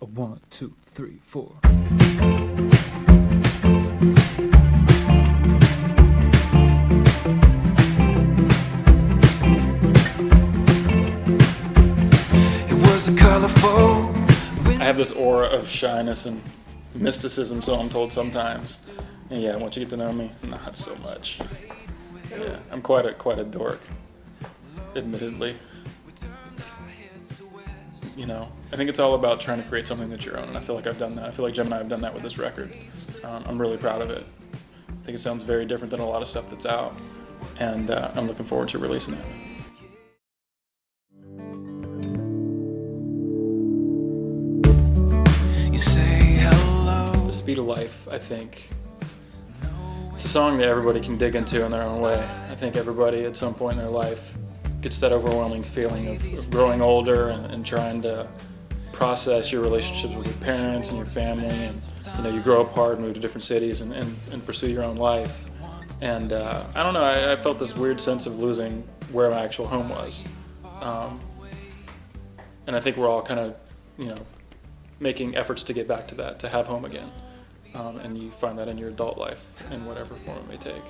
A 1, 2, 3, 4. It was a colorful. I have this aura of shyness and mysticism, so I'm told sometimes. And yeah, once you get to know me, not so much. Yeah, I'm quite a dork, admittedly. You know, I think it's all about trying to create something that's your own, and I feel like I've done that. I feel like Jim and I have done that with this record. I'm really proud of it. I think it sounds very different than a lot of stuff that's out, and I'm looking forward to releasing it. You say hello. The Speed of Life, I think, it's a song that everybody can dig into in their own way. I think everybody at some point in their life gets that overwhelming feeling of growing older and trying to process your relationships with your parents and your family, and you grow apart, move to different cities, and pursue your own life. And I don't know, I felt this weird sense of losing where my actual home was. And I think we're all kind of, making efforts to get back to that, to have home again. And you find that in your adult life, in whatever form it may take.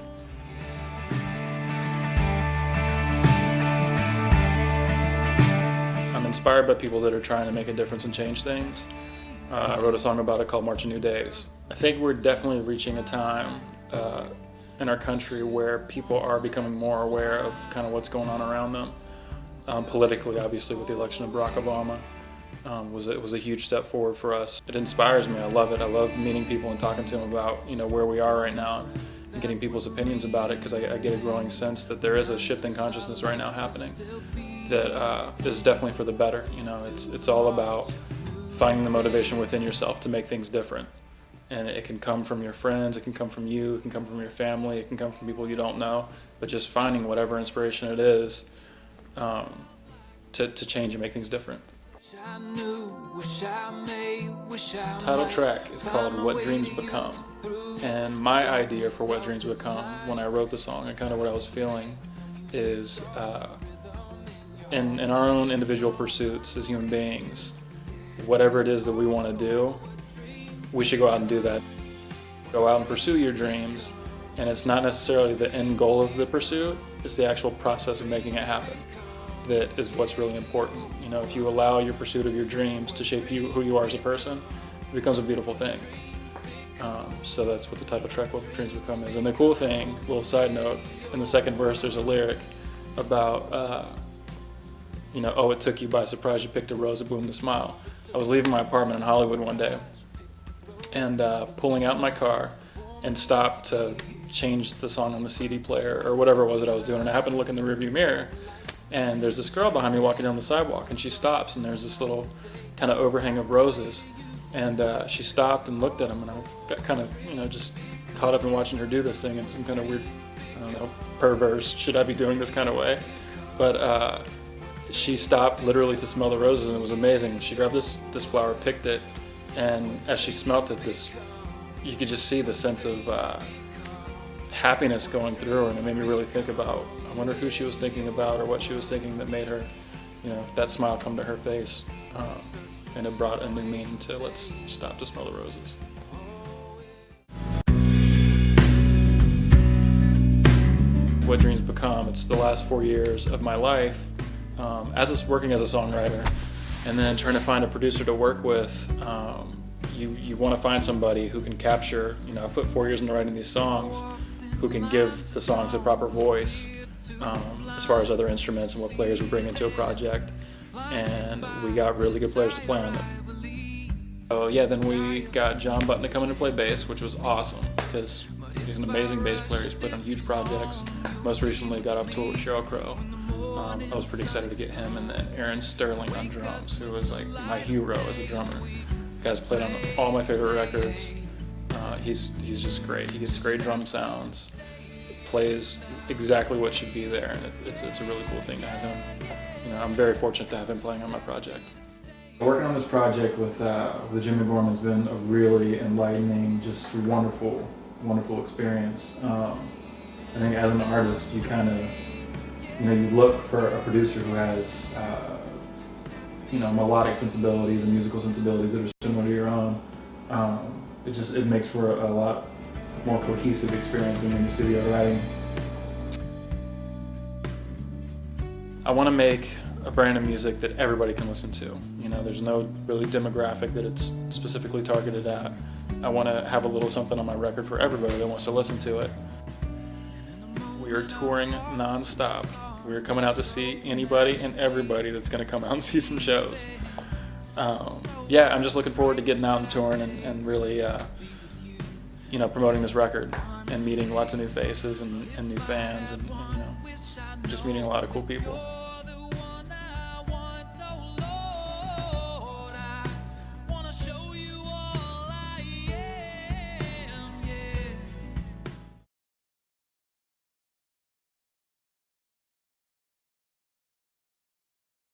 I'm inspired by people that are trying to make a difference and change things. I wrote a song about it called Marching New Days. I think we're definitely reaching a time in our country where people are becoming more aware of kind of what's going on around them. Politically, obviously, with the election of Barack Obama, was a huge step forward for us. It inspires me. I love it. I love meeting people and talking to them about where we are right now and getting people's opinions about it, because I get a growing sense that there is a shift in consciousness right now happening that is definitely for the better. It's all about finding the motivation within yourself to make things different. And it can come from your friends, it can come from you, it can come from your family, it can come from people you don't know, but just finding whatever inspiration it is to change and make things different. Title track is called What Dreams Become. And my idea for What Dreams Become, when I wrote the song and kind of what I was feeling, is in our own individual pursuits as human beings, whatever it is that we want to do, we should go out and do that. Go out and pursue your dreams, and it's not necessarily the end goal of the pursuit, it's the actual process of making it happen that is what's really important. If you allow your pursuit of your dreams to shape who you are as a person, it becomes a beautiful thing. So that's what the title track, What Dreams Become, is. And the cool thing, little side note, in the second verse there's a lyric about, oh, it took you by surprise, you picked a rose that bloomed a smile. I was leaving my apartment in Hollywood one day and pulling out my car and stopped to change the song on the CD player or whatever it was that I was doing, and I happened to look in the rearview mirror, and there's this girl behind me walking down the sidewalk, and she stops, and there's this little kind of overhang of roses, and she stopped and looked at them, and I got kind of, just caught up in watching her do this thing in some kind of weird, perverse, should I be doing this kind of way, but she stopped literally to smell the roses, and it was amazing. She grabbed this flower, picked it, and as she smelt it, you could just see the sense of happiness going through her, and it made me really think about, I wonder who she was thinking about or what she was thinking that made her, that smile come to her face. And it brought a new meaning to let's stop to smell the roses. What Dreams Become, it's the last 4 years of my life working as a songwriter, and then trying to find a producer to work with. You want to find somebody who can capture, I put 4 years into writing these songs, who can give the songs a proper voice as far as other instruments and what players we bring into a project. And we got really good players to play on it. So yeah, then we got John Button to come in and play bass, which was awesome because he's an amazing bass player. He's played on huge projects. Most recently got off tour with Sheryl Crow. I was pretty excited to get him, and then Aaron Sterling on drums, who was like my hero as a drummer. The guy's played on all my favorite records. He's just great. He gets great drum sounds, plays exactly what should be there, and it's a really cool thing to have him. I'm very fortunate to have him playing on my project. Working on this project with Jimmy Gorman has been a really enlightening, just wonderful experience. I think as an artist, you kind of, you look for a producer who has, melodic sensibilities and musical sensibilities that are It makes for a lot more cohesive experience when you're in the studio writing. I want to make a brand of music that everybody can listen to. You know, there's no really demographic that it's specifically targeted at. I want to have a little something on my record for everybody that wants to listen to it. We are touring non-stop. We are coming out to see anybody and everybody that's going to come out and see some shows. Yeah, I'm just looking forward to getting out and touring and really, you know, promoting this record and meeting lots of new faces and new fans and, you know, just meeting a lot of cool people.